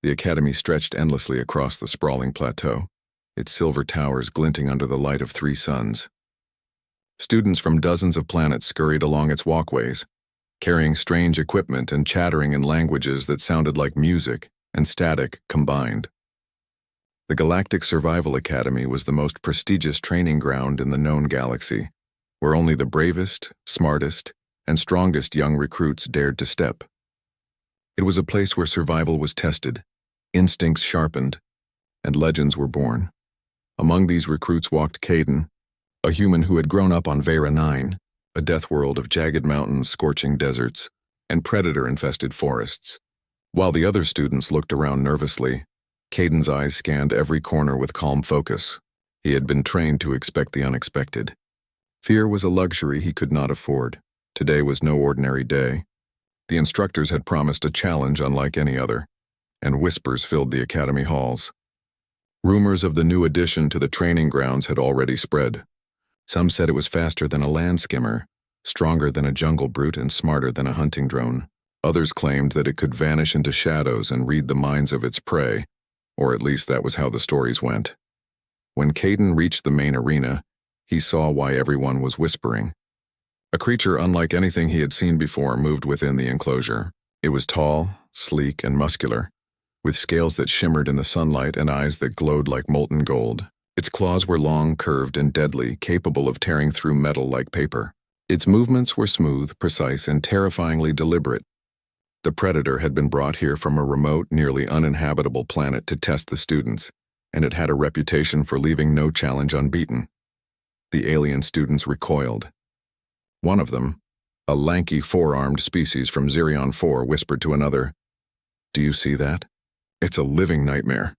The academy stretched endlessly across the sprawling plateau, its silver towers glinting under the light of 3 suns. Students from dozens of planets scurried along its walkways, carrying strange equipment and chattering in languages that sounded like music and static combined. The Galactic Survival Academy was the most prestigious training ground in the known galaxy, where only the bravest, smartest, and strongest young recruits dared to step. It was a place where survival was tested, instincts sharpened, and legends were born. Among these recruits walked Caden, a human who had grown up on Vera 9, a death world of jagged mountains, scorching deserts, and predator-infested forests. While the other students looked around nervously, Caden's eyes scanned every corner with calm focus. He had been trained to expect the unexpected. Fear was a luxury he could not afford. Today was no ordinary day. The instructors had promised a challenge unlike any other, and whispers filled the academy halls. Rumors of the new addition to the training grounds had already spread. Some said it was faster than a land skimmer, stronger than a jungle brute, and smarter than a hunting drone. Others claimed that it could vanish into shadows and read the minds of its prey, or at least that was how the stories went. When Caden reached the main arena, he saw why everyone was whispering. A creature unlike anything he had seen before moved within the enclosure. It was tall, sleek, and muscular, with scales that shimmered in the sunlight and eyes that glowed like molten gold. Its claws were long, curved, and deadly, capable of tearing through metal like paper. Its movements were smooth, precise, and terrifyingly deliberate. The predator had been brought here from a remote, nearly uninhabitable planet to test the students, and it had a reputation for leaving no challenge unbeaten. The alien students recoiled. One of them, a lanky, 4-armed species from Zerion 4, whispered to another, "Do you see that? It's a living nightmare."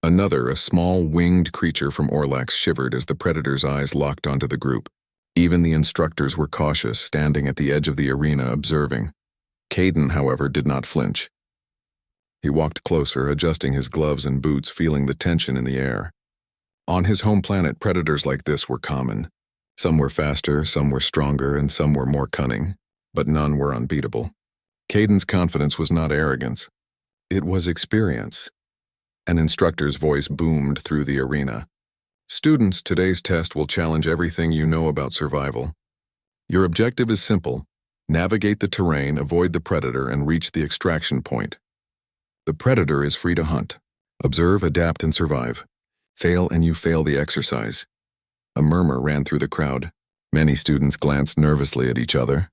Another, a small, winged creature from Orlax, shivered as the predator's eyes locked onto the group. Even the instructors were cautious, standing at the edge of the arena observing. Caden, however, did not flinch. He walked closer, adjusting his gloves and boots, feeling the tension in the air. On his home planet, predators like this were common. Some were faster, some were stronger, and some were more cunning, but none were unbeatable. Caden's confidence was not arrogance. It was experience. An instructor's voice boomed through the arena. "Students, today's test will challenge everything you know about survival. Your objective is simple. Navigate the terrain, avoid the predator, and reach the extraction point. The predator is free to hunt. Observe, adapt, and survive. Fail and you fail the exercise." A murmur ran through the crowd. Many students glanced nervously at each other.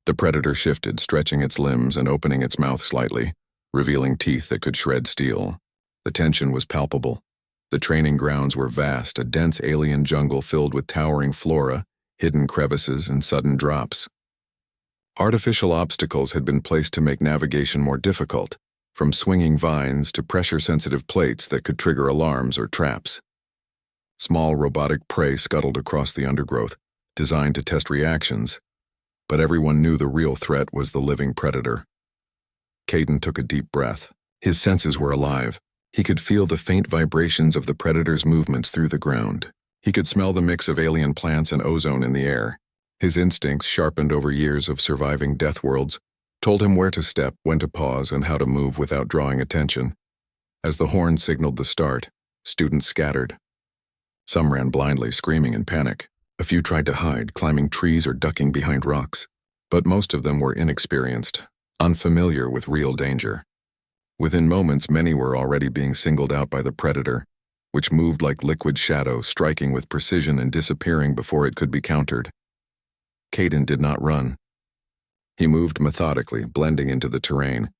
The predator shifted, stretching its limbs and opening its mouth slightly, revealing teeth that could shred steel. The tension was palpable. The training grounds were vast, a dense alien jungle filled with towering flora, hidden crevices, and sudden drops. Artificial obstacles had been placed to make navigation more difficult, from swinging vines to pressure-sensitive plates that could trigger alarms or traps. Small robotic prey scuttled across the undergrowth, designed to test reactions, but everyone knew the real threat was the living predator. Caden took a deep breath. His senses were alive. He could feel the faint vibrations of the predator's movements through the ground. He could smell the mix of alien plants and ozone in the air. His instincts, sharpened over years of surviving death worlds, told him where to step, when to pause, and how to move without drawing attention. As the horn signaled the start, students scattered. Some ran blindly, screaming in panic. A few tried to hide, climbing trees or ducking behind rocks. But most of them were inexperienced, unfamiliar with real danger. Within moments, many were already being singled out by the predator, which moved like liquid shadow, striking with precision and disappearing before it could be countered. Caden did not run. He moved methodically, blending into the terrain.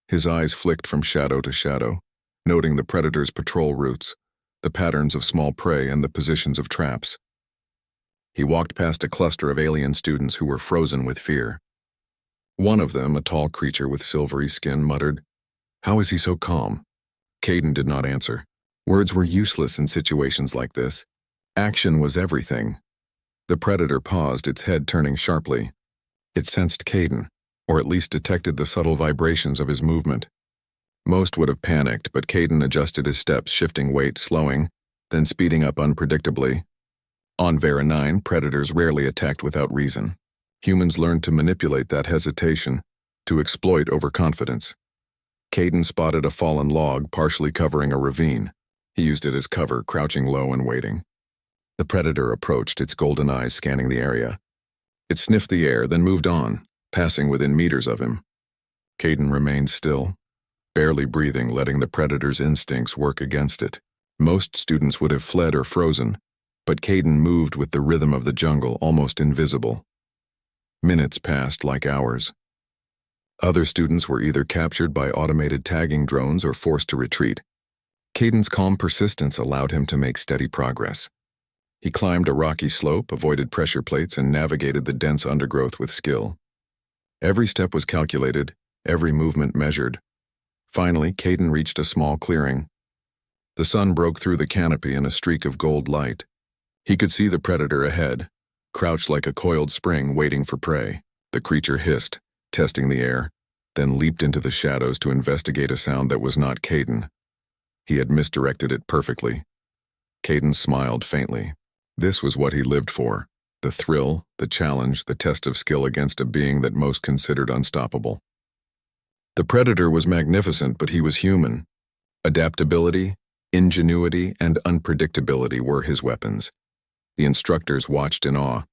His eyes flicked from shadow to shadow, noting the predator's patrol routes, the patterns of small prey, and the positions of traps. He walked past a cluster of alien students who were frozen with fear. One of them, a tall creature with silvery skin, muttered, "How is he so calm?" Caden did not answer. Words were useless in situations like this. Action was everything. The predator paused, its head turning sharply. It sensed Caden, or at least detected the subtle vibrations of his movement. Most would have panicked, but Caden adjusted his steps, shifting weight, slowing, then speeding up unpredictably. On Vera 9, predators rarely attacked without reason. Humans learned to manipulate that hesitation, to exploit overconfidence. Caden spotted a fallen log partially covering a ravine. He used it as cover, crouching low and waiting. The predator approached, its golden eyes scanning the area. It sniffed the air, then moved on, passing within meters of him. Caden remained still, barely breathing, letting the predator's instincts work against it. Most students would have fled or frozen, but Caden moved with the rhythm of the jungle, almost invisible. Minutes passed like hours. Other students were either captured by automated tagging drones or forced to retreat. Caden's calm persistence allowed him to make steady progress. He climbed a rocky slope, avoided pressure plates, and navigated the dense undergrowth with skill. Every step was calculated, every movement measured. Finally, Caden reached a small clearing. The sun broke through the canopy in a streak of gold light. He could see the predator ahead, crouched like a coiled spring waiting for prey. The creature hissed, testing the air, then leaped into the shadows to investigate a sound that was not Caden. He had misdirected it perfectly. Caden smiled faintly. This was what he lived for: the thrill, the challenge, the test of skill against a being that most considered unstoppable. The predator was magnificent, but he was human. Adaptability, ingenuity, and unpredictability were his weapons. The instructors watched in awe.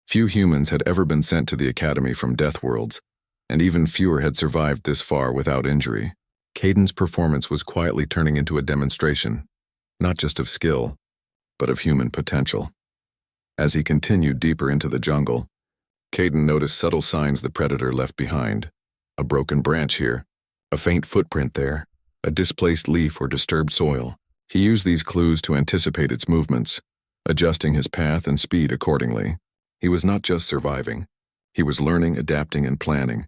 Few humans had ever been sent to the academy from DEATHWORLDs, and even fewer had survived this far without injury. Caden's performance was quietly turning into a demonstration, not just of skill, but of human potential. As he continued deeper into the jungle, Caden noticed subtle signs the predator left behind. A broken branch here, a faint footprint there, a displaced leaf or disturbed soil. He used these clues to anticipate its movements, adjusting his path and speed accordingly. He was not just surviving. He was learning, adapting, and planning.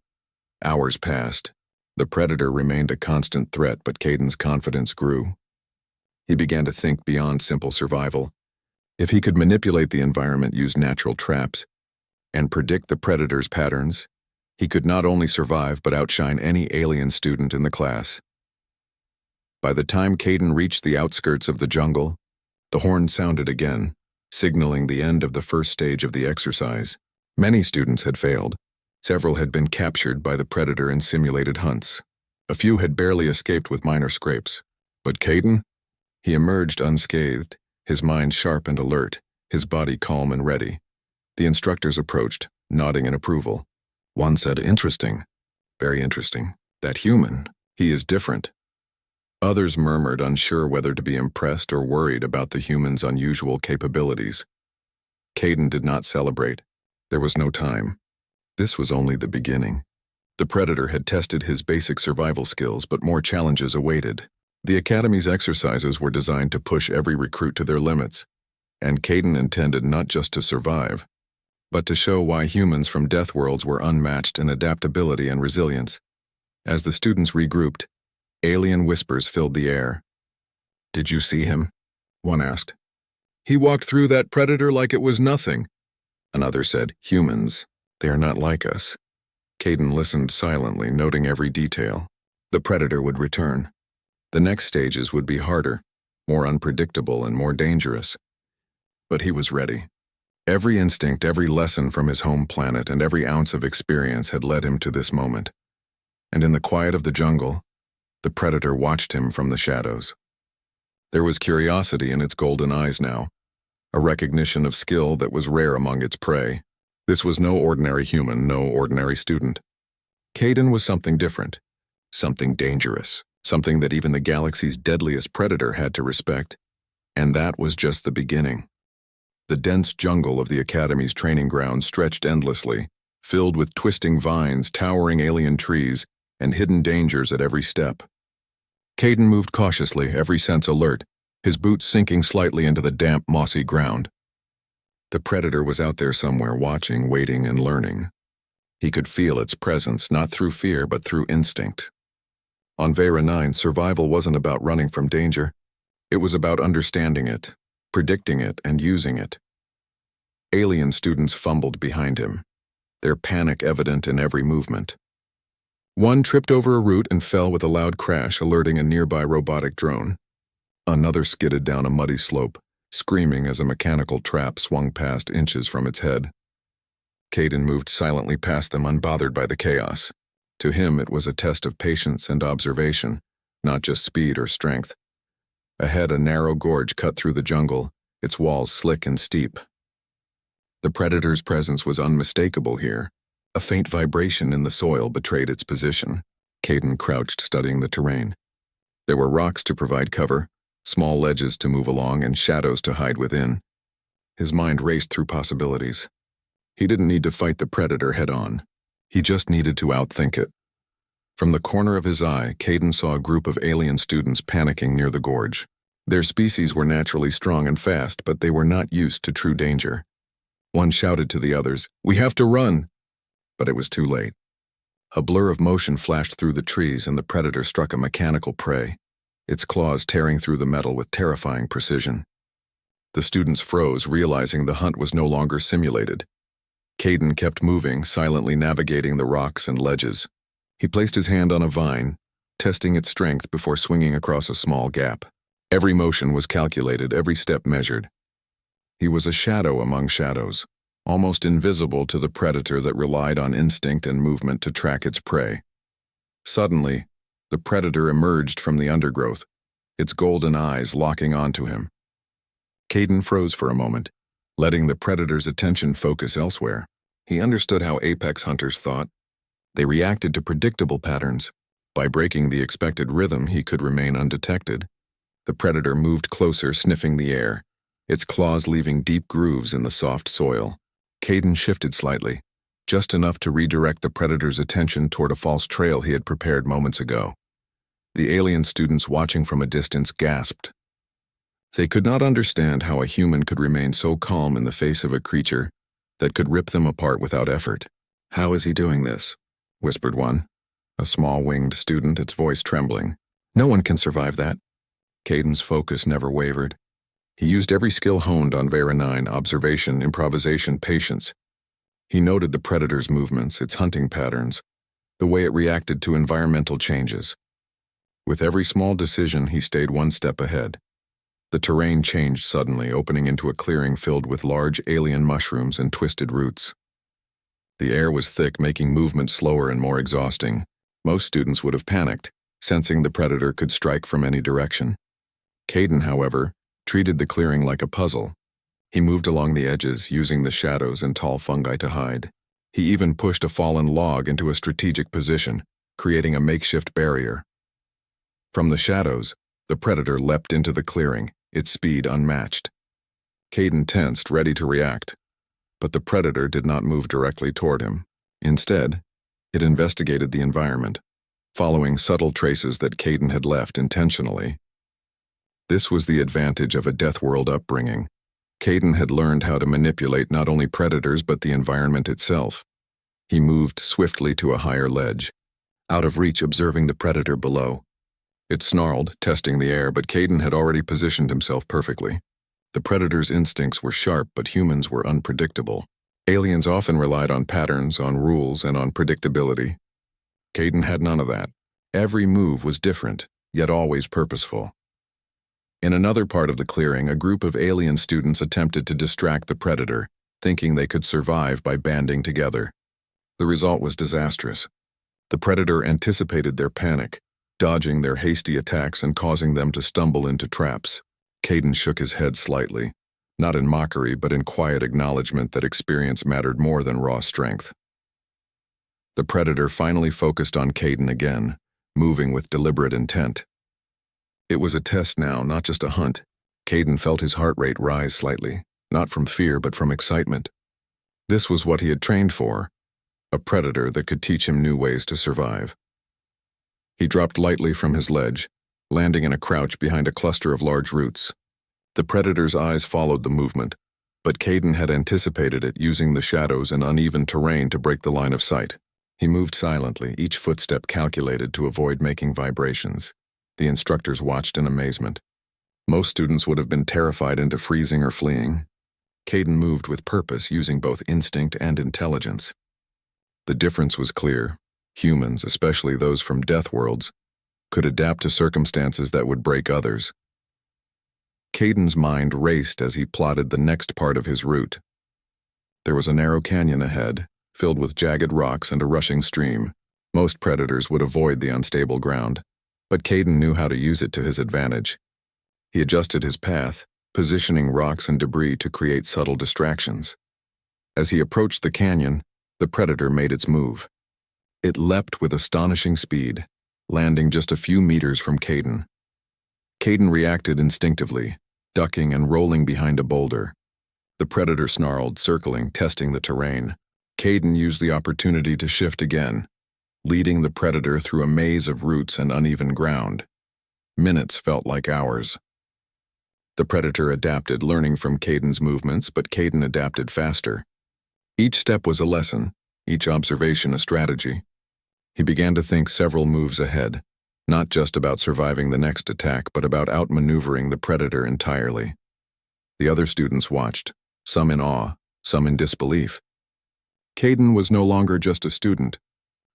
Hours passed. The predator remained a constant threat, but Caden's confidence grew. He began to think beyond simple survival. If he could manipulate the environment, use natural traps, and predict the predator's patterns, he could not only survive but outshine any alien student in the class. By the time Caden reached the outskirts of the jungle, the horn sounded again, signaling the end of the first stage of the exercise. Many students had failed. Several had been captured by the predator in simulated hunts. A few had barely escaped with minor scrapes. But Caden? He emerged unscathed, his mind sharp and alert, his body calm and ready. The instructors approached, nodding in approval. One said, "Interesting. Very interesting. That human. He is different." Others murmured, unsure whether to be impressed or worried about the human's unusual capabilities. Caden did not celebrate. There was no time. This was only the beginning. The predator had tested his basic survival skills, but more challenges awaited. The academy's exercises were designed to push every recruit to their limits, and Caden intended not just to survive, but to show why humans from DEATHWORLDs were unmatched in adaptability and resilience. As the students regrouped, alien whispers filled the air. "Did you see him?" one asked. "He walked through that predator like it was nothing." Another said, "Humans. They are not like us." Caden listened silently, noting every detail. The predator would return. The next stages would be harder, more unpredictable, and more dangerous. But he was ready. Every instinct, every lesson from his home planet, and every ounce of experience had led him to this moment. And in the quiet of the jungle, the predator watched him from the shadows. There was curiosity in its golden eyes now, a recognition of skill that was rare among its prey. This was no ordinary human, no ordinary student. Caden was something different, something dangerous, something that even the galaxy's deadliest predator had to respect. And that was just the beginning. The dense jungle of the Academy's training ground stretched endlessly, filled with twisting vines, towering alien trees, and hidden dangers at every step. Caden moved cautiously, every sense alert, his boots sinking slightly into the damp, mossy ground. The predator was out there somewhere, watching, waiting, and learning. He could feel its presence, not through fear, but through instinct. On Vera 9, survival wasn't about running from danger. It was about understanding it, predicting it, and using it. Alien students fumbled behind him, their panic evident in every movement. One tripped over a root and fell with a loud crash, alerting a nearby robotic drone. Another skidded down a muddy slope, screaming as a mechanical trap swung past inches from its head. Caden moved silently past them, unbothered by the chaos. To him, it was a test of patience and observation, not just speed or strength. Ahead, a narrow gorge cut through the jungle, its walls slick and steep. The predator's presence was unmistakable here. A faint vibration in the soil betrayed its position. Caden crouched, studying the terrain. There were rocks to provide cover, small ledges to move along, and shadows to hide within. His mind raced through possibilities. He didn't need to fight the predator head-on. He just needed to outthink it. From the corner of his eye, Caden saw a group of alien students panicking near the gorge. Their species were naturally strong and fast, but they were not used to true danger. One shouted to the others, "We have to run!" But it was too late. A blur of motion flashed through the trees, and the predator struck a mechanical prey, its claws tearing through the metal with terrifying precision. The students froze, realizing the hunt was no longer simulated. Caden kept moving, silently navigating the rocks and ledges. He placed his hand on a vine, testing its strength before swinging across a small gap. Every motion was calculated, every step measured. He was a shadow among shadows, almost invisible to the predator that relied on instinct and movement to track its prey. Suddenly, the predator emerged from the undergrowth, its golden eyes locking onto him. Caden froze for a moment, letting the predator's attention focus elsewhere. He understood how apex hunters thought. They reacted to predictable patterns. By breaking the expected rhythm, he could remain undetected. The predator moved closer, sniffing the air, its claws leaving deep grooves in the soft soil. Caden shifted slightly, just enough to redirect the predator's attention toward a false trail he had prepared moments ago. The alien students watching from a distance gasped. They could not understand how a human could remain so calm in the face of a creature that could rip them apart without effort. "How is he doing this?" whispered one, a small winged student, its voice trembling. "No one can survive that." Caden's focus never wavered. He used every skill honed on Vera 9: observation, improvisation, patience. He noted the predator's movements, its hunting patterns, the way it reacted to environmental changes. With every small decision, he stayed one step ahead. The terrain changed suddenly, opening into a clearing filled with large alien mushrooms and twisted roots. The air was thick, making movement slower and more exhausting. Most students would have panicked, sensing the predator could strike from any direction. Caden, however, treated the clearing like a puzzle. He moved along the edges, using the shadows and tall fungi to hide. He even pushed a fallen log into a strategic position, creating a makeshift barrier. From the shadows, the predator leapt into the clearing, its speed unmatched. Caden tensed, ready to react. But the predator did not move directly toward him. Instead, it investigated the environment, following subtle traces that Caden had left intentionally. This was the advantage of a DEATHWORLD upbringing. Caden had learned how to manipulate not only predators but the environment itself. He moved swiftly to a higher ledge, out of reach, observing the predator below. It snarled, testing the air, but Caden had already positioned himself perfectly. The predator's instincts were sharp, but humans were unpredictable. Aliens often relied on patterns, on rules, and on predictability. Caden had none of that. Every move was different, yet always purposeful. In another part of the clearing, a group of alien students attempted to distract the predator, thinking they could survive by banding together. The result was disastrous. The predator anticipated their panic, dodging their hasty attacks and causing them to stumble into traps. Caden shook his head slightly, not in mockery but in quiet acknowledgement that experience mattered more than raw strength. The predator finally focused on Caden again, moving with deliberate intent. It was a test now, not just a hunt. Caden felt his heart rate rise slightly, not from fear but from excitement. This was what he had trained for, a predator that could teach him new ways to survive. He dropped lightly from his ledge, landing in a crouch behind a cluster of large roots. The predator's eyes followed the movement, but Caden had anticipated it, using the shadows and uneven terrain to break the line of sight. He moved silently, each footstep calculated to avoid making vibrations. The instructors watched in amazement. Most students would have been terrified into freezing or fleeing. Caden moved with purpose, using both instinct and intelligence. The difference was clear. Humans, especially those from DEATHWORLDs, could adapt to circumstances that would break others. Caden's mind raced as he plotted the next part of his route. There was a narrow canyon ahead, filled with jagged rocks and a rushing stream. Most predators would avoid the unstable ground, but Caden knew how to use it to his advantage. He adjusted his path, positioning rocks and debris to create subtle distractions. As he approached the canyon, the predator made its move. It leapt with astonishing speed, landing just a few meters from Caden. Caden reacted instinctively, ducking and rolling behind a boulder. The predator snarled, circling, testing the terrain. Caden used the opportunity to shift again, leading the predator through a maze of roots and uneven ground. Minutes felt like hours. The predator adapted, learning from Caden's movements, but Caden adapted faster. Each step was a lesson, each observation a strategy. He began to think several moves ahead, not just about surviving the next attack, but about outmaneuvering the predator entirely. The other students watched, some in awe, some in disbelief. Caden was no longer just a student.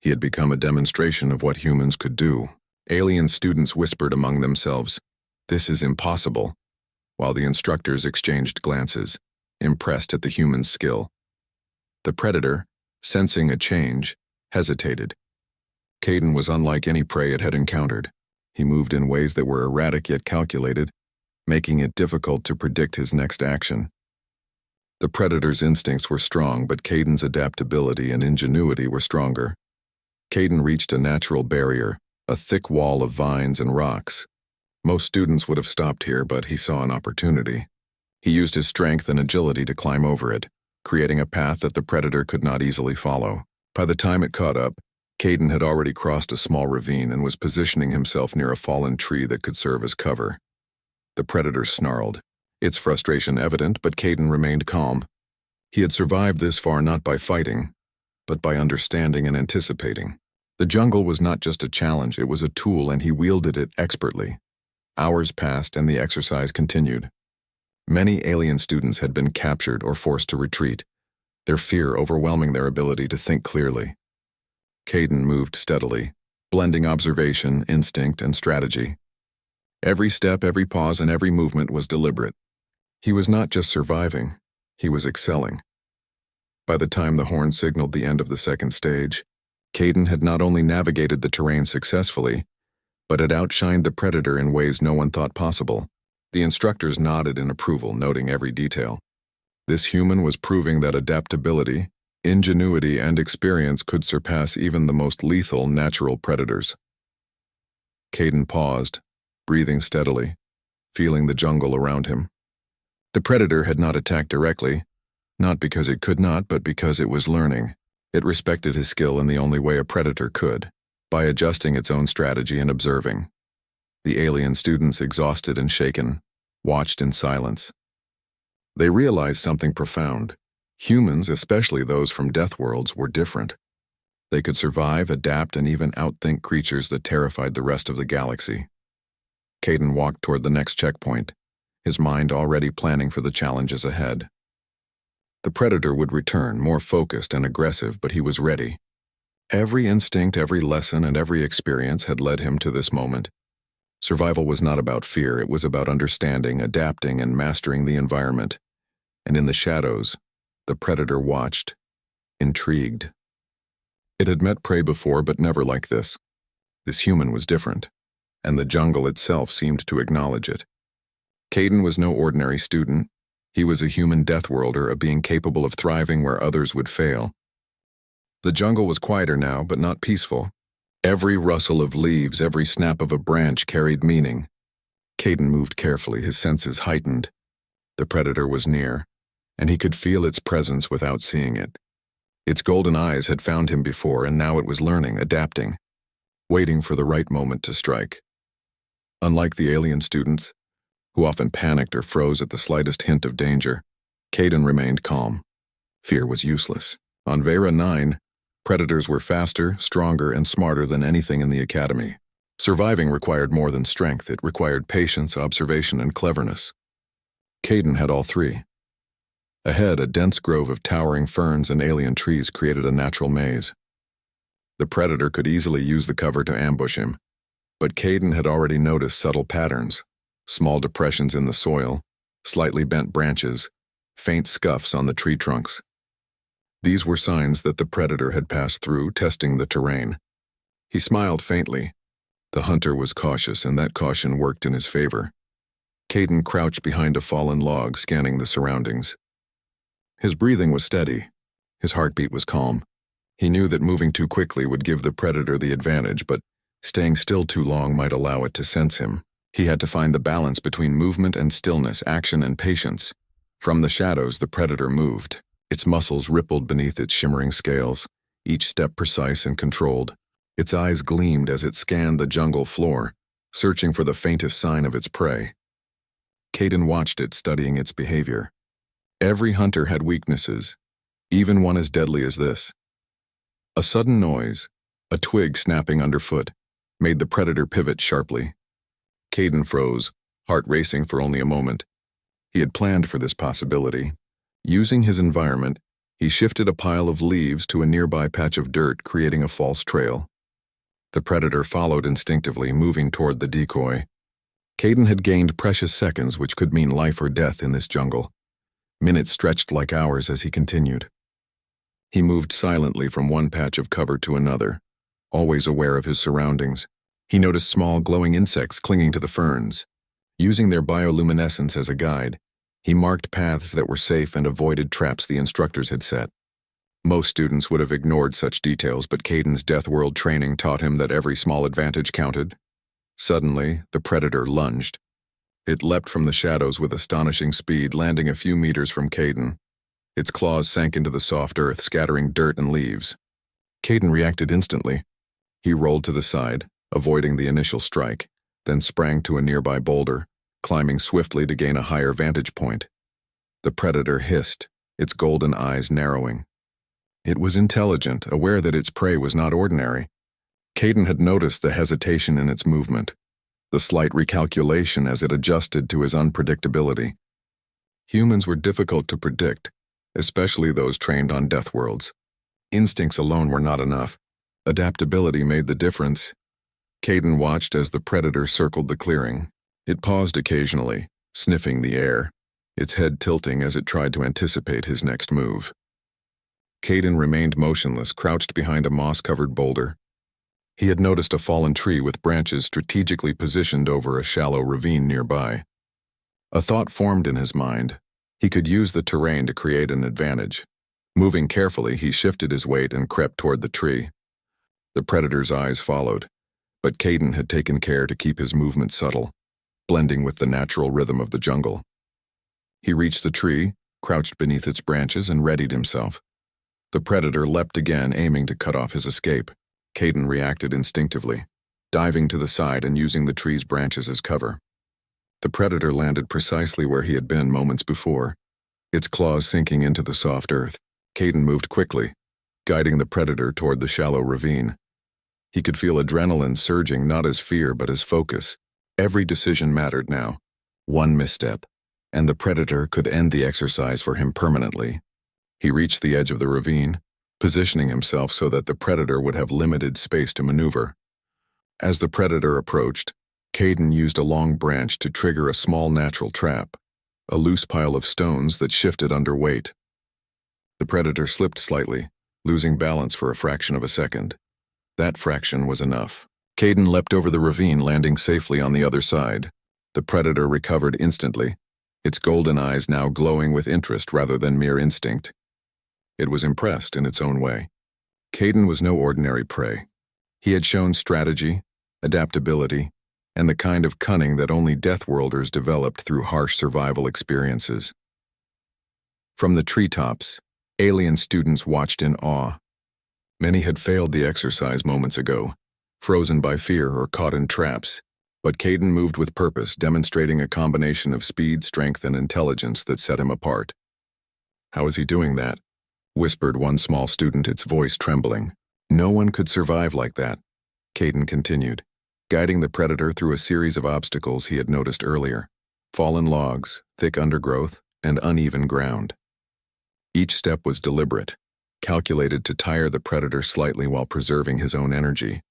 He had become a demonstration of what humans could do. Alien students whispered among themselves, "This is impossible," while the instructors exchanged glances, impressed at the human's skill. The predator, sensing a change, hesitated. Caden was unlike any prey it had encountered. He moved in ways that were erratic yet calculated, making it difficult to predict his next action. The predator's instincts were strong, but Caden's adaptability and ingenuity were stronger. Caden reached a natural barrier, a thick wall of vines and rocks. Most students would have stopped here, but he saw an opportunity. He used his strength and agility to climb over it, creating a path that the predator could not easily follow. By the time it caught up, Caden had already crossed a small ravine and was positioning himself near a fallen tree that could serve as cover. The predator snarled, its frustration evident, but Caden remained calm. He had survived this far not by fighting, but by understanding and anticipating. The jungle was not just a challenge, it was a tool, and he wielded it expertly. Hours passed and the exercise continued. Many alien students had been captured or forced to retreat, their fear overwhelming their ability to think clearly. Caden moved steadily, blending observation, instinct, and strategy. Every step, every pause, and every movement was deliberate. He was not just surviving, he was excelling. By the time the horn signaled the end of the second stage, Caden had not only navigated the terrain successfully, but had outshined the predator in ways no one thought possible. The instructors nodded in approval, noting every detail. This human was proving that adaptability, ingenuity, and experience could surpass even the most lethal natural predators. Caden paused, breathing steadily, feeling the jungle around him. The predator had not attacked directly, not because it could not, but because it was learning. It respected his skill in the only way a predator could, by adjusting its own strategy and observing. The alien students, exhausted and shaken, watched in silence. They realized something profound. Humans, especially those from DEATHWORLDs, were different. They could survive, adapt, and even outthink creatures that terrified the rest of the galaxy. Caden walked toward the next checkpoint, his mind already planning for the challenges ahead. The predator would return, more focused and aggressive, but he was ready. Every instinct, every lesson, and every experience had led him to this moment. Survival was not about fear, it was about understanding, adapting, and mastering the environment. And in the shadows, the predator watched, intrigued. It had met prey before, but never like this. This human was different, and the jungle itself seemed to acknowledge it. Caden was no ordinary student. He was a human deathworlder, a being capable of thriving where others would fail. The jungle was quieter now, but not peaceful. Every rustle of leaves, every snap of a branch carried meaning. Caden moved carefully, his senses heightened. The predator was near, and he could feel its presence without seeing it. Its golden eyes had found him before, and now it was learning, adapting, waiting for the right moment to strike. Unlike the alien students, who often panicked or froze at the slightest hint of danger, Caden remained calm. Fear was useless. On Vera 9, predators were faster, stronger, and smarter than anything in the academy. Surviving required more than strength. It required patience, observation, and cleverness. Caden had all three. Ahead, a dense grove of towering ferns and alien trees created a natural maze. The predator could easily use the cover to ambush him, but Caden had already noticed subtle patterns, small depressions in the soil, slightly bent branches, faint scuffs on the tree trunks. These were signs that the predator had passed through, testing the terrain. He smiled faintly. The hunter was cautious, and that caution worked in his favor. Caden crouched behind a fallen log, scanning the surroundings. His breathing was steady. His heartbeat was calm. He knew that moving too quickly would give the predator the advantage, but staying still too long might allow it to sense him. He had to find the balance between movement and stillness, action and patience. From the shadows, the predator moved. Its muscles rippled beneath its shimmering scales, each step precise and controlled. Its eyes gleamed as it scanned the jungle floor, searching for the faintest sign of its prey. Caden watched it, studying its behavior. Every hunter had weaknesses, even one as deadly as this. A sudden noise, a twig snapping underfoot, made the predator pivot sharply. Caden froze, heart racing for only a moment. He had planned for this possibility. Using his environment, he shifted a pile of leaves to a nearby patch of dirt, creating a false trail. The predator followed instinctively, moving toward the decoy. Caden had gained precious seconds, which could mean life or death in this jungle. Minutes stretched like hours as he continued. He moved silently from one patch of cover to another, always aware of his surroundings. He noticed small glowing insects clinging to the ferns. Using their bioluminescence as a guide, he marked paths that were safe and avoided traps the instructors had set. Most students would have ignored such details, but Caden's DEATHWORLD training taught him that every small advantage counted. Suddenly, the predator lunged. It leapt from the shadows with astonishing speed, landing a few meters from Caden. Its claws sank into the soft earth, scattering dirt and leaves. Caden reacted instantly. He rolled to the side, avoiding the initial strike, then sprang to a nearby boulder, climbing swiftly to gain a higher vantage point. The predator hissed, its golden eyes narrowing. It was intelligent, aware that its prey was not ordinary. Caden had noticed the hesitation in its movement, the slight recalculation as it adjusted to his unpredictability. Humans were difficult to predict, especially those trained on DEATHWORLDs. Instincts alone were not enough. Adaptability made the difference. Caden watched as the predator circled the clearing. It paused occasionally, sniffing the air, its head tilting as it tried to anticipate his next move. Caden remained motionless, crouched behind a moss-covered boulder. He had noticed a fallen tree with branches strategically positioned over a shallow ravine nearby. A thought formed in his mind. He could use the terrain to create an advantage. Moving carefully, he shifted his weight and crept toward the tree. The predator's eyes followed, but Caden had taken care to keep his movement subtle, blending with the natural rhythm of the jungle. He reached the tree, crouched beneath its branches, and readied himself. The predator leapt again, aiming to cut off his escape. Caden reacted instinctively, diving to the side and using the tree's branches as cover. The predator landed precisely where he had been moments before, its claws sinking into the soft earth. Caden moved quickly, guiding the predator toward the shallow ravine. He could feel adrenaline surging, not as fear but as focus. Every decision mattered now. One misstep, and the predator could end the exercise for him permanently. He reached the edge of the ravine, positioning himself so that the predator would have limited space to maneuver. As the predator approached, Caden used a long branch to trigger a small natural trap, a loose pile of stones that shifted under weight. The predator slipped slightly, losing balance for a fraction of a second. That fraction was enough. Caden leapt over the ravine, landing safely on the other side. The predator recovered instantly, its golden eyes now glowing with interest rather than mere instinct. It was impressed in its own way. Caden was no ordinary prey. He had shown strategy, adaptability, and the kind of cunning that only DEATHWORLDers developed through harsh survival experiences. From the treetops, alien students watched in awe. Many had failed the exercise moments ago, frozen by fear or caught in traps, but Caden moved with purpose, demonstrating a combination of speed, strength, and intelligence that set him apart. "How is he doing that?" whispered one small student, its voice trembling. "No one could survive like that," Caden continued, guiding the predator through a series of obstacles he had noticed earlier: fallen logs, thick undergrowth, and uneven ground. Each step was deliberate, calculated to tire the predator slightly while preserving his own energy.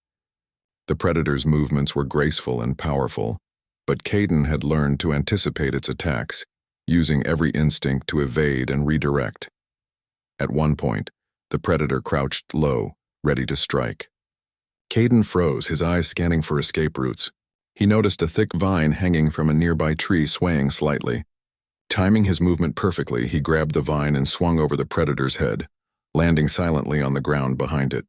The predator's movements were graceful and powerful, but Caden had learned to anticipate its attacks, using every instinct to evade and redirect. At one point, the predator crouched low, ready to strike. Caden froze, his eyes scanning for escape routes. He noticed a thick vine hanging from a nearby tree swaying slightly. Timing his movement perfectly, he grabbed the vine and swung over the predator's head, landing silently on the ground behind it.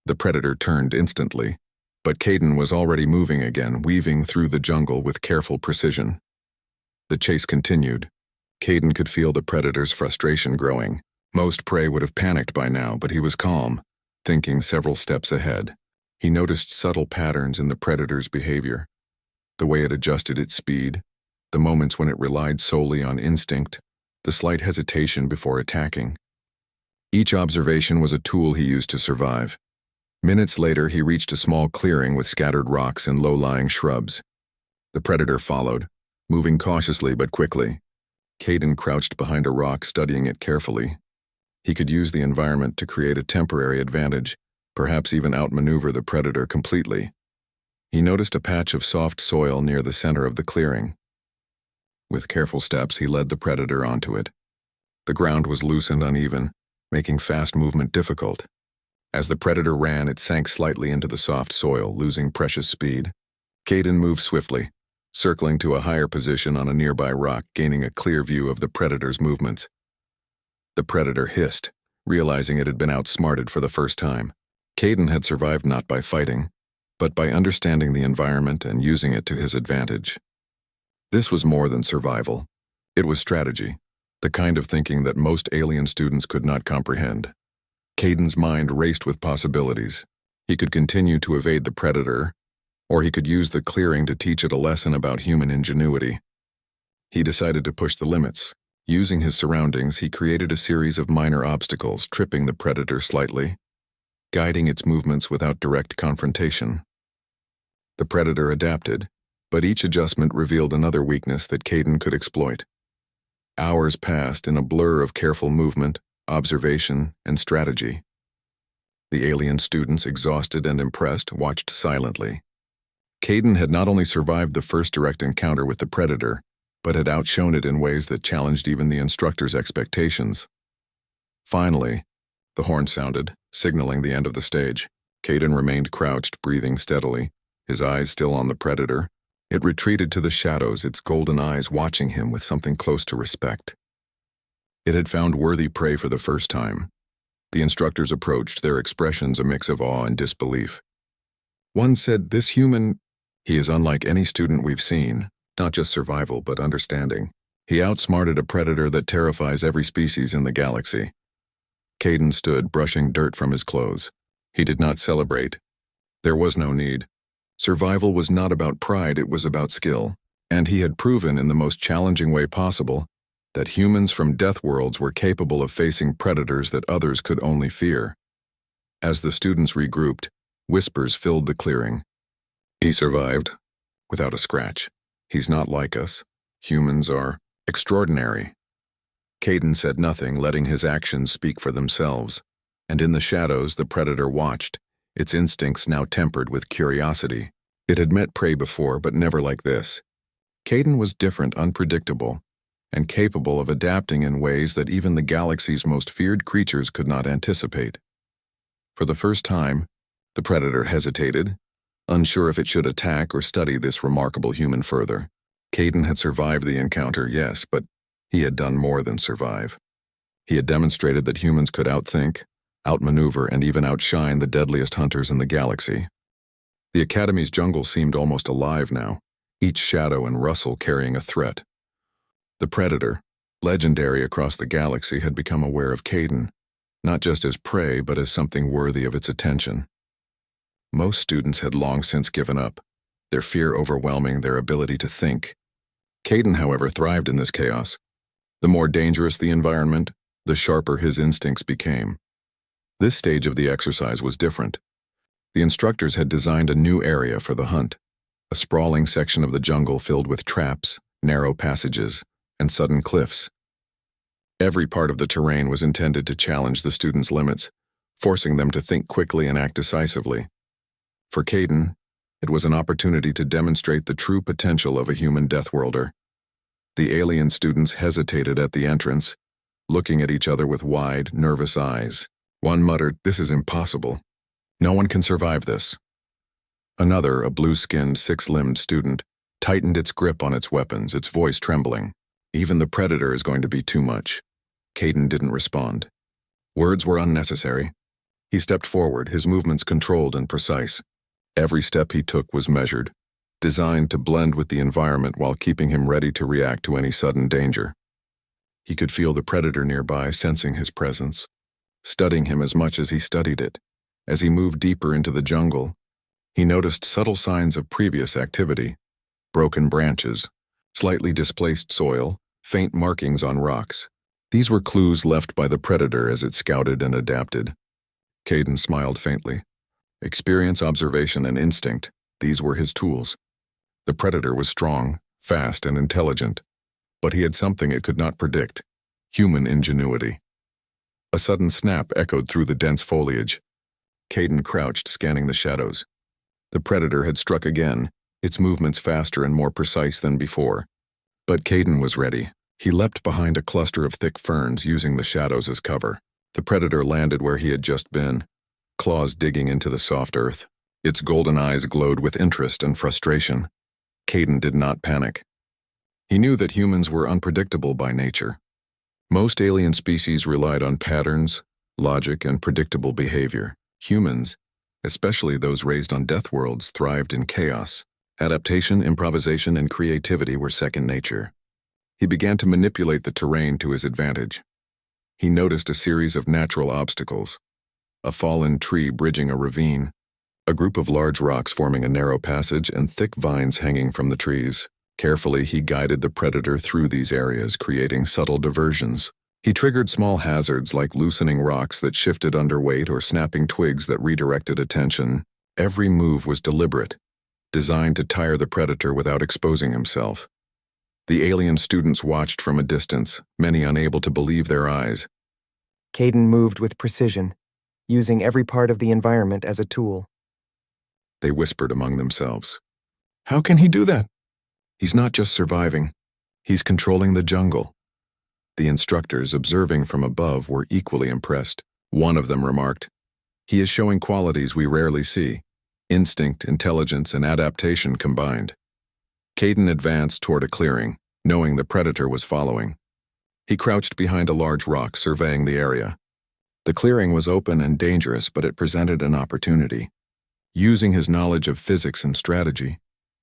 The predator turned instantly, but Caden was already moving again, weaving through the jungle with careful precision. The chase continued. Caden could feel the predator's frustration growing. Most prey would have panicked by now, but he was calm, thinking several steps ahead. He noticed subtle patterns in the predator's behavior. The way it adjusted its speed, the moments when it relied solely on instinct, the slight hesitation before attacking. Each observation was a tool he used to survive. Minutes later, he reached a small clearing with scattered rocks and low-lying shrubs. The predator followed, moving cautiously but quickly. Caden crouched behind a rock, studying it carefully. He could use the environment to create a temporary advantage, perhaps even outmaneuver the predator completely. He noticed a patch of soft soil near the center of the clearing. With careful steps, he led the predator onto it. The ground was loose and uneven, making fast movement difficult. As the predator ran, it sank slightly into the soft soil, losing precious speed. Caden moved swiftly, circling to a higher position on a nearby rock, gaining a clear view of the predator's movements. The predator hissed, realizing it had been outsmarted for the first time. Caden had survived not by fighting, but by understanding the environment and using it to his advantage. This was more than survival. It was strategy, the kind of thinking that most alien students could not comprehend. Caden's mind raced with possibilities. He could continue to evade the predator, or he could use the clearing to teach it a lesson about human ingenuity. He decided to push the limits. Using his surroundings, he created a series of minor obstacles, tripping the predator slightly, guiding its movements without direct confrontation. The predator adapted, but each adjustment revealed another weakness that Caden could exploit. Hours passed in a blur of careful movement, observation, and strategy. The alien students, exhausted and impressed, watched silently. Caden had not only survived the first direct encounter with the predator, but had outshone it in ways that challenged even the instructor's expectations. Finally, the horn sounded, signaling the end of the stage. Caden remained crouched, breathing steadily, his eyes still on the predator. It retreated to the shadows, its golden eyes watching him with something close to respect. It had found worthy prey for the first time. The instructors approached, their expressions a mix of awe and disbelief. One said, "This human, he is unlike any student we've seen, not just survival but understanding. He outsmarted a predator that terrifies every species in the galaxy." Caden stood, brushing dirt from his clothes. He did not celebrate. There was no need. Survival was not about pride, it was about skill, and he had proven in the most challenging way possible that humans from death worlds were capable of facing predators that others could only fear. As the students regrouped, whispers filled the clearing. "He survived, without a scratch. He's not like us. Humans are extraordinary." Caden said nothing, letting his actions speak for themselves, and in the shadows the predator watched, its instincts now tempered with curiosity. It had met prey before, but never like this. Caden was different, unpredictable, and capable of adapting in ways that even the galaxy's most feared creatures could not anticipate. For the first time, the predator hesitated, unsure if it should attack or study this remarkable human further. Caden had survived the encounter, yes, but he had done more than survive. He had demonstrated that humans could outthink, outmaneuver, and even outshine the deadliest hunters in the galaxy. The Academy's jungle seemed almost alive now, each shadow and rustle carrying a threat. The predator, legendary across the galaxy, had become aware of Caden, not just as prey but as something worthy of its attention. Most students had long since given up, their fear overwhelming their ability to think. Caden, however, thrived in this chaos. The more dangerous the environment, the sharper his instincts became. This stage of the exercise was different. The instructors had designed a new area for the hunt, a sprawling section of the jungle filled with traps, narrow passages, and sudden cliffs. Every part of the terrain was intended to challenge the students' limits, forcing them to think quickly and act decisively. For Caden, it was an opportunity to demonstrate the true potential of a human deathworlder. The alien students hesitated at the entrance, looking at each other with wide, nervous eyes. One muttered, "This is impossible. No one can survive this." Another, a blue-skinned, six-limbed student, tightened its grip on its weapons, its voice trembling. Even the predator is going to be too much. Caden didn't respond. Words were unnecessary. He stepped forward, his movements controlled and precise. Every step he took was measured, designed to blend with the environment while keeping him ready to react to any sudden danger. He could feel the predator nearby, sensing his presence, studying him as much as he studied it. As he moved deeper into the jungle, he noticed subtle signs of previous activity: broken branches, slightly displaced soil, faint markings on rocks. These were clues left by the predator as it scouted and adapted. Caden smiled faintly. Experience, observation, and instinct, these were his tools. The predator was strong, fast, and intelligent, but he had something it could not predict: human ingenuity. A sudden snap echoed through the dense foliage. Caden crouched, scanning the shadows. The predator had struck again, its movements faster and more precise than before. But Caden was ready. He leapt behind a cluster of thick ferns, using the shadows as cover. The predator landed where he had just been, claws digging into the soft earth. Its golden eyes glowed with interest and frustration. Caden did not panic. He knew that humans were unpredictable by nature. Most alien species relied on patterns, logic, and predictable behavior. Humans, especially those raised on death worlds, thrived in chaos. Adaptation, improvisation, and creativity were second nature. He began to manipulate the terrain to his advantage. He noticed a series of natural obstacles: a fallen tree bridging a ravine, a group of large rocks forming a narrow passage, and thick vines hanging from the trees. Carefully, he guided the predator through these areas, creating subtle diversions. He triggered small hazards like loosening rocks that shifted under weight or snapping twigs that redirected attention. Every move was deliberate, designed to tire the predator without exposing himself. The alien students watched from a distance, many unable to believe their eyes. Caden moved with precision, using every part of the environment as a tool. They whispered among themselves. How can he do that? He's not just surviving. He's controlling the jungle. The instructors, observing from above, were equally impressed. One of them remarked, "He is showing qualities we rarely see: instinct, intelligence, and adaptation combined." Caden advanced toward a clearing, knowing the predator was following. He crouched behind a large rock, surveying the area. The clearing was open and dangerous, but it presented an opportunity. Using his knowledge of physics and strategy,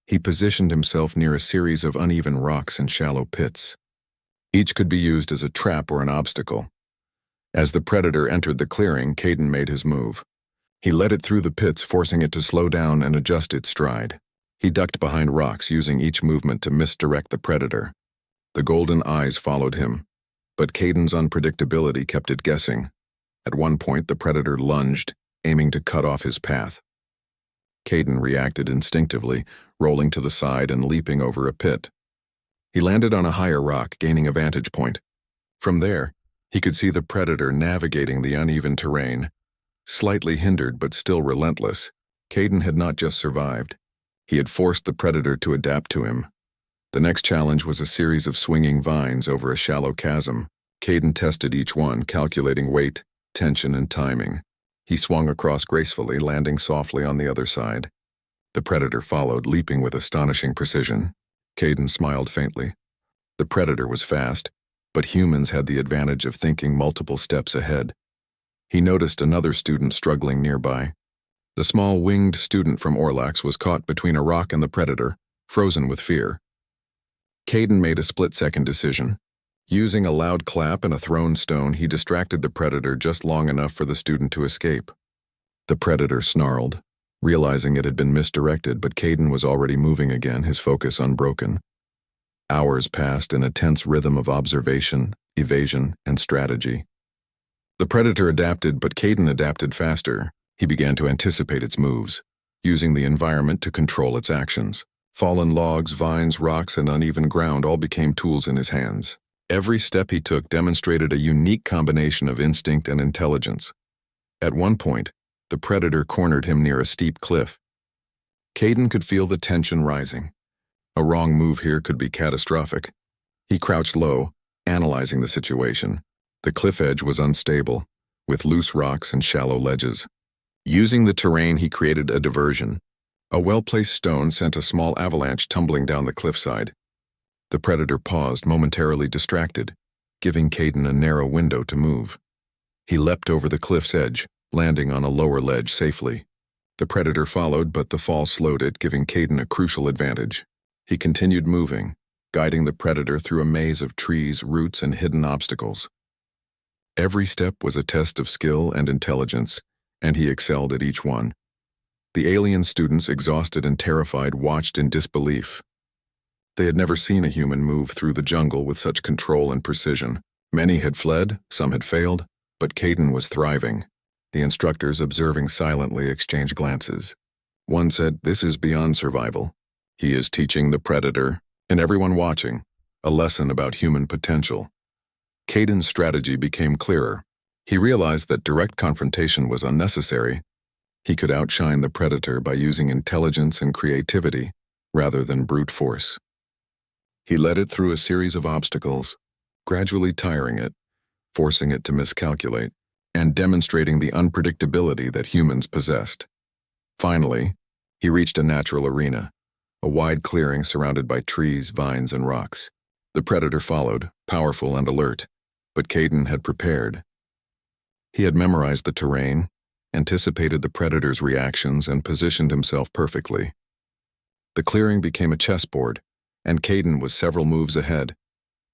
he positioned himself near a series of uneven rocks and shallow pits. Each could be used as a trap or an obstacle. As the predator entered the clearing, Caden made his move. He led it through the pits, forcing it to slow down and adjust its stride. He ducked behind rocks, using each movement to misdirect the predator. The golden eyes followed him, but Caden's unpredictability kept it guessing. At one point, the predator lunged, aiming to cut off his path. Caden reacted instinctively, rolling to the side and leaping over a pit. He landed on a higher rock, gaining a vantage point. From there, he could see the predator navigating the uneven terrain. Slightly hindered but still relentless, Caden had not just survived. He had forced the predator to adapt to him. The next challenge was a series of swinging vines over a shallow chasm. Caden tested each one, calculating weight, tension, and timing. He swung across gracefully, landing softly on the other side. The predator followed, leaping with astonishing precision. Caden smiled faintly. The predator was fast, but humans had the advantage of thinking multiple steps ahead. He noticed another student struggling nearby. The small winged student from Orcs was caught between a rock and the predator, frozen with fear. Caden made a split-second decision. Using a loud clap and a thrown stone, he distracted the predator just long enough for the student to escape. The predator snarled, realizing it had been misdirected, but Caden was already moving again, his focus unbroken. Hours passed in a tense rhythm of observation, evasion, and strategy. The predator adapted, but Caden adapted faster. He began to anticipate its moves, using the environment to control its actions. Fallen logs, vines, rocks, and uneven ground all became tools in his hands. Every step he took demonstrated a unique combination of instinct and intelligence. At one point, the predator cornered him near a steep cliff. Caden could feel the tension rising. A wrong move here could be catastrophic. He crouched low, analyzing the situation. The cliff edge was unstable, with loose rocks and shallow ledges. Using the terrain, he created a diversion. A well-placed stone sent a small avalanche tumbling down the cliffside. The predator paused, momentarily distracted, giving Caden a narrow window to move. He leapt over the cliff's edge, landing on a lower ledge safely. The predator followed, but the fall slowed it, giving Caden a crucial advantage. He continued moving, guiding the predator through a maze of trees, roots, and hidden obstacles. Every step was a test of skill and intelligence, and he excelled at each one. The alien students, exhausted and terrified, watched in disbelief. They had never seen a human move through the jungle with such control and precision. Many had fled, some had failed, but Caden was thriving. The instructors, observing silently, exchanged glances. One said, "This is beyond survival. He is teaching the predator, and everyone watching, a lesson about human potential." Caden's strategy became clearer. He realized that direct confrontation was unnecessary. He could outshine the predator by using intelligence and creativity rather than brute force. He led it through a series of obstacles, gradually tiring it, forcing it to miscalculate, and demonstrating the unpredictability that humans possessed. Finally, he reached a natural arena, a wide clearing surrounded by trees, vines, and rocks. The predator followed, powerful and alert, but Caden had prepared. He had memorized the terrain, anticipated the predator's reactions, and positioned himself perfectly. The clearing became a chessboard, and Caden was several moves ahead.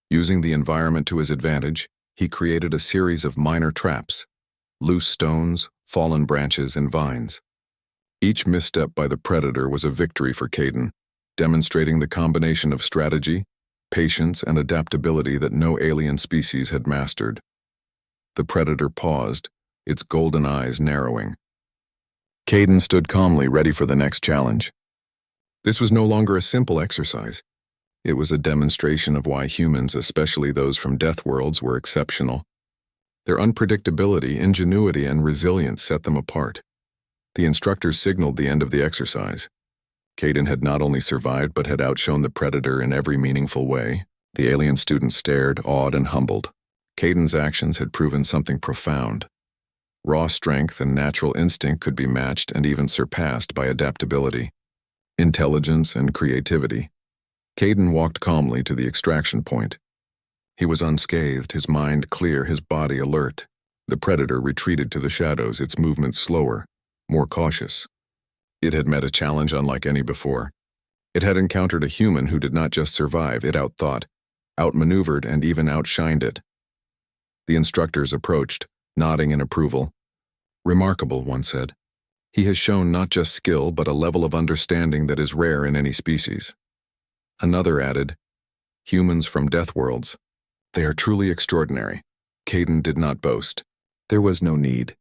Using the environment to his advantage, he created a series of minor traps, loose stones, fallen branches, and vines. Each misstep by the predator was a victory for Caden, demonstrating the combination of strategy, patience, and adaptability that no alien species had mastered. The predator paused, its golden eyes narrowing. Caden stood calmly, ready for the next challenge. This was no longer a simple exercise. It was a demonstration of why humans, especially those from DEATHWORLDs, were exceptional. Their unpredictability, ingenuity, and resilience set them apart. The instructors signaled the end of the exercise. Caden had not only survived but had outshone the predator in every meaningful way. The alien students stared, awed and humbled. Caden's actions had proven something profound. Raw strength and natural instinct could be matched and even surpassed by adaptability, intelligence, and creativity. Caden walked calmly to the extraction point. He was unscathed, his mind clear, his body alert. The predator retreated to the shadows, its movements slower, more cautious. It had met a challenge unlike any before. It had encountered a human who did not just survive, it outthought, outmaneuvered, and even outshined it. The instructors approached, nodding in approval. "Remarkable," one said. "He has shown not just skill, but a level of understanding that is rare in any species." Another added, "Humans from DEATHWORLDs. They are truly extraordinary." Caden did not boast. There was no need.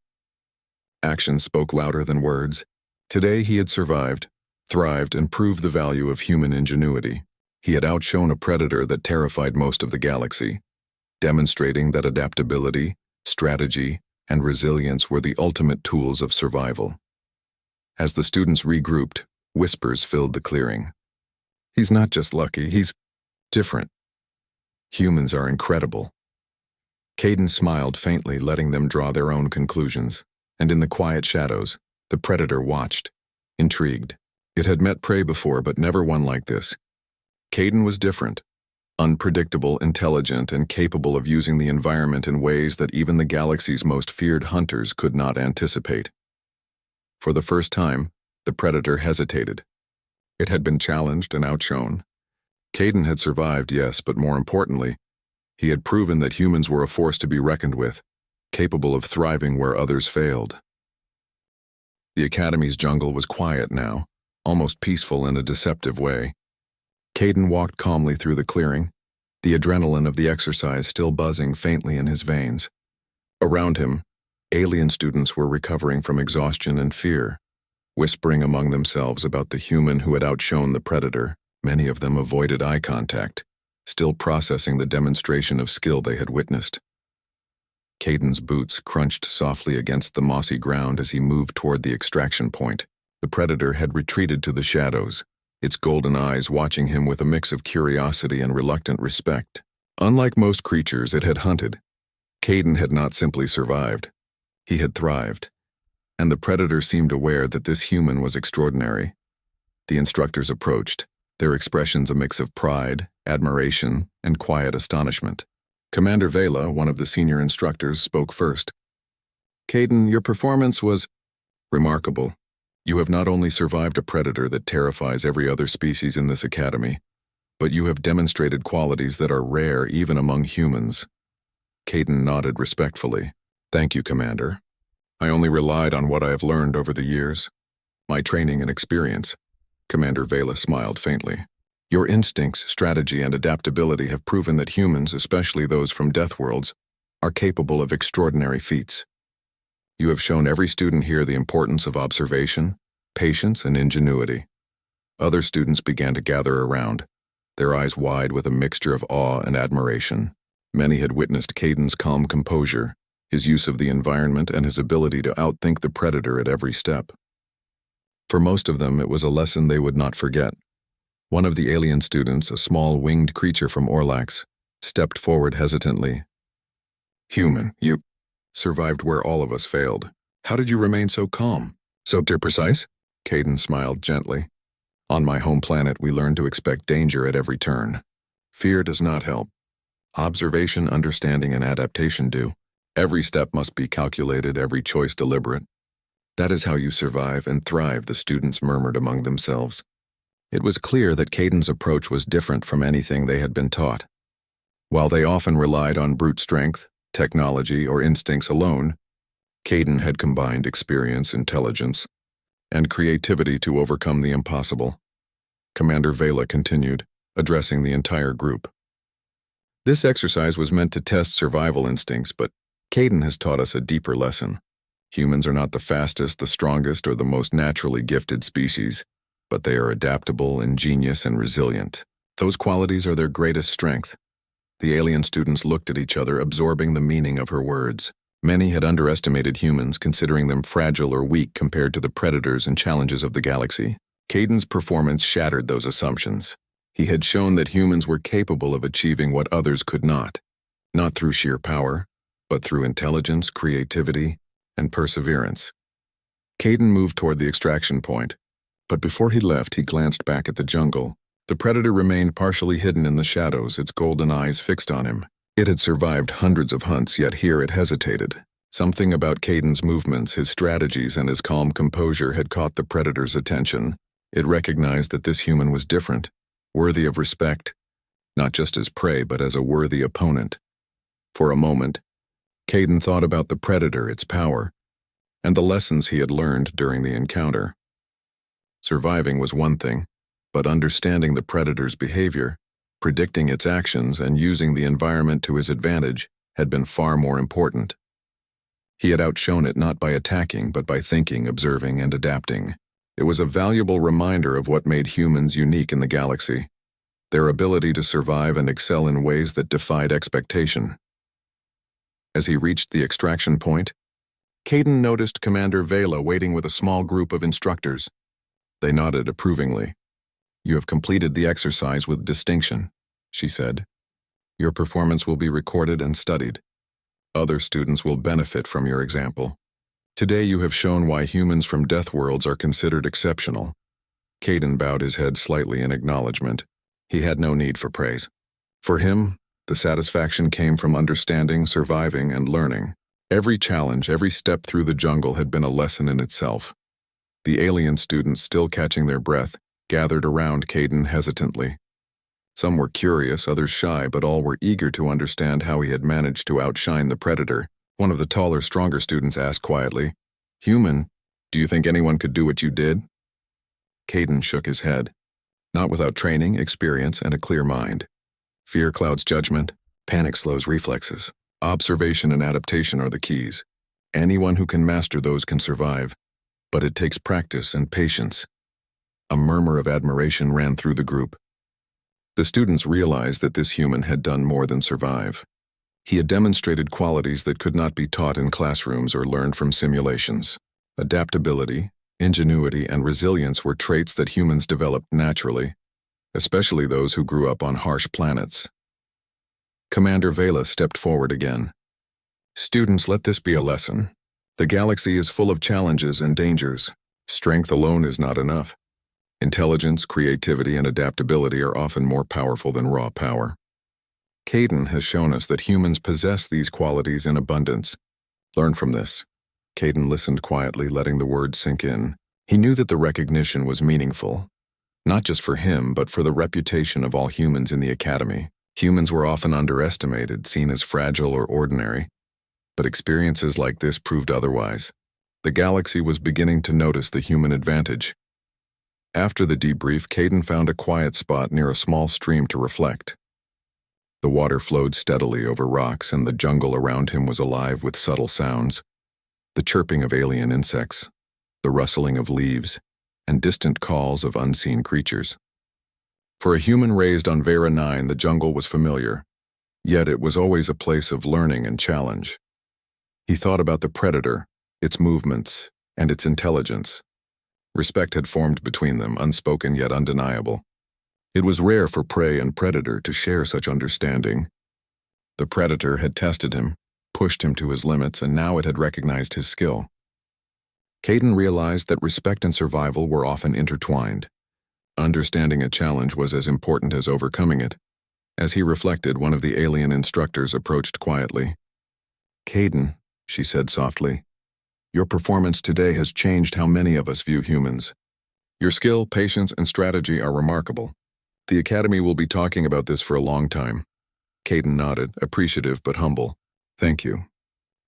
Actions spoke louder than words. Today he had survived, thrived, and proved the value of human ingenuity. He had outshone a predator that terrified most of the galaxy, demonstrating that adaptability, strategy, and resilience were the ultimate tools of survival. As the students regrouped, whispers filled the clearing. "He's not just lucky, he's different. Humans are incredible." Caden smiled faintly, letting them draw their own conclusions, and in the quiet shadows, the predator watched, intrigued. It had met prey before, but never one like this. Caden was different, unpredictable, intelligent, and capable of using the environment in ways that even the galaxy's most feared hunters could not anticipate. For the first time, the predator hesitated. It had been challenged and outshone. Caden had survived, yes, but more importantly, he had proven that humans were a force to be reckoned with, capable of thriving where others failed. The Academy's jungle was quiet now, almost peaceful in a deceptive way. Caden walked calmly through the clearing, the adrenaline of the exercise still buzzing faintly in his veins. Around him, alien students were recovering from exhaustion and fear, whispering among themselves about the human who had outshone the predator. Many of them avoided eye contact, still processing the demonstration of skill they had witnessed. Caden's boots crunched softly against the mossy ground as he moved toward the extraction point. The predator had retreated to the shadows, its golden eyes watching him with a mix of curiosity and reluctant respect. Unlike most creatures it had hunted, Caden had not simply survived. He had thrived, and the predator seemed aware that this human was extraordinary, The instructors approached, their expressions a mix of pride, admiration, and quiet astonishment. Commander Vela, one of the senior instructors, spoke first. Caden, your performance was remarkable. You have not only survived a predator that terrifies every other species in this academy, but you have demonstrated qualities that are rare even among humans. Caden nodded respectfully. Thank you, Commander. I only relied on what I have learned over the years. My training and experience. Commander Vela smiled faintly. Your instincts, strategy, and adaptability have proven that humans, especially those from DEATHWORLDs, are capable of extraordinary feats. You have shown every student here the importance of observation, patience, and ingenuity. Other students began to gather around, their eyes wide with a mixture of awe and admiration. Many had witnessed Caden's calm composure, his use of the environment, and his ability to outthink the predator at every step. For most of them, it was a lesson they would not forget. One of the alien students, a small winged creature from Orcs, stepped forward hesitantly. Human, you survived where all of us failed. How did you remain so calm? So precise? Caden smiled gently. On my home planet, we learned to expect danger at every turn. Fear does not help. Observation, understanding, and adaptation do. Every step must be calculated, every choice deliberate. That is how you survive and thrive, the students murmured among themselves. It was clear that Caden's approach was different from anything they had been taught. While they often relied on brute strength, technology, or instincts alone, Caden had combined experience, intelligence, and creativity to overcome the impossible. Commander Vela continued, addressing the entire group. This exercise was meant to test survival instincts, but Caden has taught us a deeper lesson. Humans are not the fastest, the strongest, or the most naturally gifted species, but they are adaptable, ingenious, and resilient. Those qualities are their greatest strength. The alien students looked at each other, absorbing the meaning of her words. Many had underestimated humans, considering them fragile or weak compared to the predators and challenges of the galaxy. Caden's performance shattered those assumptions. He had shown that humans were capable of achieving what others could not through sheer power, but through intelligence, creativity, and perseverance. Caden moved toward the extraction point, but before he left, he glanced back at the jungle. The predator remained partially hidden in the shadows, its golden eyes fixed on him. It had survived hundreds of hunts, yet here it hesitated. Something about Caden's movements, his strategies, and his calm composure had caught the predator's attention. It recognized that this human was different, worthy of respect, not just as prey, but as a worthy opponent. For a moment, Caden thought about the predator, its power, and the lessons he had learned during the encounter. Surviving was one thing, but understanding the predator's behavior, predicting its actions, and using the environment to his advantage had been far more important. He had outshone it not by attacking, but by thinking, observing, and adapting. It was a valuable reminder of what made humans unique in the galaxy, their ability to survive and excel in ways that defied expectation. As he reached the extraction point, Caden noticed Commander Vela waiting with a small group of instructors. They nodded approvingly. You have completed the exercise with distinction, she said. Your performance will be recorded and studied. Other students will benefit from your example. Today you have shown why humans from DEATHWORLDs are considered exceptional. Caden bowed his head slightly in acknowledgement. He had no need for praise. For him, the satisfaction came from understanding, surviving, and learning. Every challenge, every step through the jungle had been a lesson in itself. The alien students, still catching their breath, gathered around Caden hesitantly. Some were curious, others shy, but all were eager to understand how he had managed to outshine the predator. One of the taller, stronger students asked quietly, "Human, do you think anyone could do what you did?" Caden shook his head. Not without training, experience, and a clear mind. Fear clouds judgment, panic slows reflexes. Observation and adaptation are the keys. Anyone who can master those can survive, but it takes practice and patience. A murmur of admiration ran through the group. The students realized that this human had done more than survive. He had demonstrated qualities that could not be taught in classrooms or learned from simulations. Adaptability, ingenuity, and resilience were traits that humans developed naturally, especially those who grew up on harsh planets. Commander Vela stepped forward again. Students, let this be a lesson. The galaxy is full of challenges and dangers. Strength alone is not enough. Intelligence, creativity, and adaptability are often more powerful than raw power. Caden has shown us that humans possess these qualities in abundance. Learn from this. Caden listened quietly, letting the words sink in. He knew that the recognition was meaningful, not just for him, but for the reputation of all humans in the Academy. Humans were often underestimated, seen as fragile or ordinary, but experiences like this proved otherwise. The galaxy was beginning to notice the human advantage. After the debrief, Caden found a quiet spot near a small stream to reflect. The water flowed steadily over rocks, and the jungle around him was alive with subtle sounds. The chirping of alien insects, the rustling of leaves, and distant calls of unseen creatures. For a human raised on Vera 9, the jungle was familiar, yet it was always a place of learning and challenge. He thought about the predator, its movements, and its intelligence. Respect had formed between them, unspoken yet undeniable. It was rare for prey and predator to share such understanding. The predator had tested him, pushed him to his limits, and now it had recognized his skill. Caden realized that respect and survival were often intertwined. Understanding a challenge was as important as overcoming it. As he reflected, one of the alien instructors approached quietly. "Caden," she said softly, "your performance today has changed how many of us view humans. Your skill, patience, and strategy are remarkable. The Academy will be talking about this for a long time." Caden nodded, appreciative but humble. "Thank you.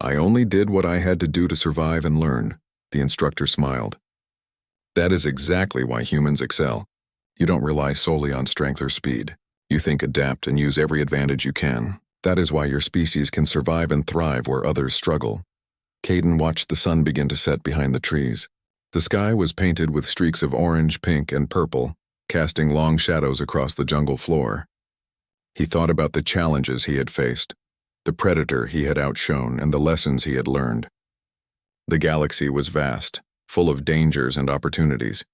I only did what I had to do to survive and learn." The instructor smiled. "That is exactly why humans excel. You don't rely solely on strength or speed. You think, adapt, and use every advantage you can. That is why your species can survive and thrive where others struggle." Caden watched the sun begin to set behind the trees. The sky was painted with streaks of orange, pink, and purple, casting long shadows across the jungle floor. He thought about the challenges he had faced, the predator he had outshone, and the lessons he had learned. The galaxy was vast, full of dangers and opportunities,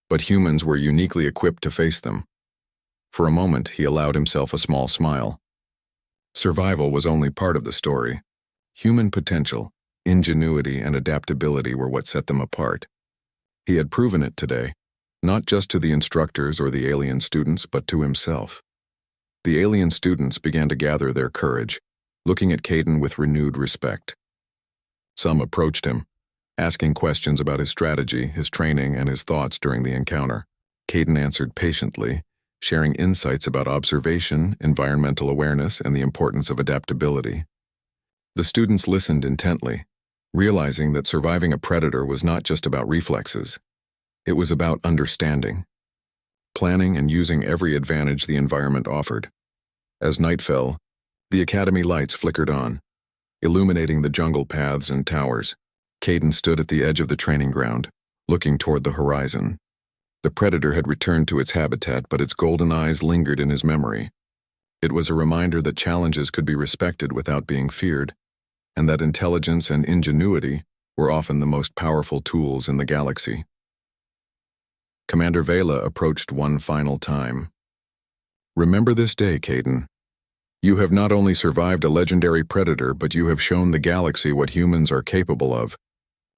but humans were uniquely equipped to face them. For a moment, he allowed himself a small smile. Survival was only part of the story. Human potential, ingenuity, and adaptability were what set them apart. He had proven it today, not just to the instructors or the alien students, but to himself. The alien students began to gather their courage, looking at Caden with renewed respect. Some approached him, asking questions about his strategy, his training, and his thoughts during the encounter. Caden answered patiently, sharing insights about observation, environmental awareness, and the importance of adaptability. The students listened intently, realizing that surviving a predator was not just about reflexes. It was about understanding, planning, and using every advantage the environment offered. As night fell, the Academy lights flickered on, illuminating the jungle paths and towers. Caden stood at the edge of the training ground, looking toward the horizon. The predator had returned to its habitat, but its golden eyes lingered in his memory. It was a reminder that challenges could be respected without being feared, and that intelligence and ingenuity were often the most powerful tools in the galaxy. Commander Vela approached one final time. "Remember this day, Caden. You have not only survived a legendary predator, but you have shown the galaxy what humans are capable of.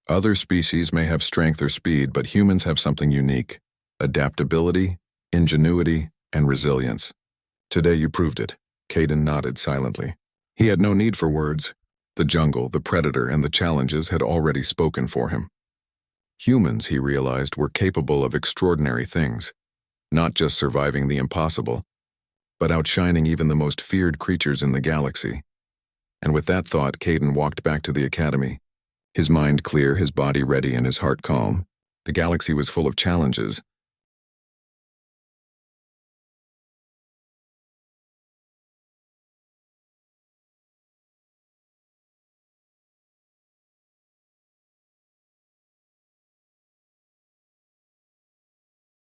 Other species may have strength or speed, but humans have something unique: adaptability, ingenuity, and resilience. Today you proved it." Caden nodded silently. He had no need for words. The jungle, the predator, and the challenges had already spoken for him. Humans, he realized, were capable of extraordinary things, not just surviving the impossible, but outshining even the most feared creatures in the galaxy. And with that thought, Caden walked back to the Academy, his mind clear, his body ready, and his heart calm. The galaxy was full of challenges,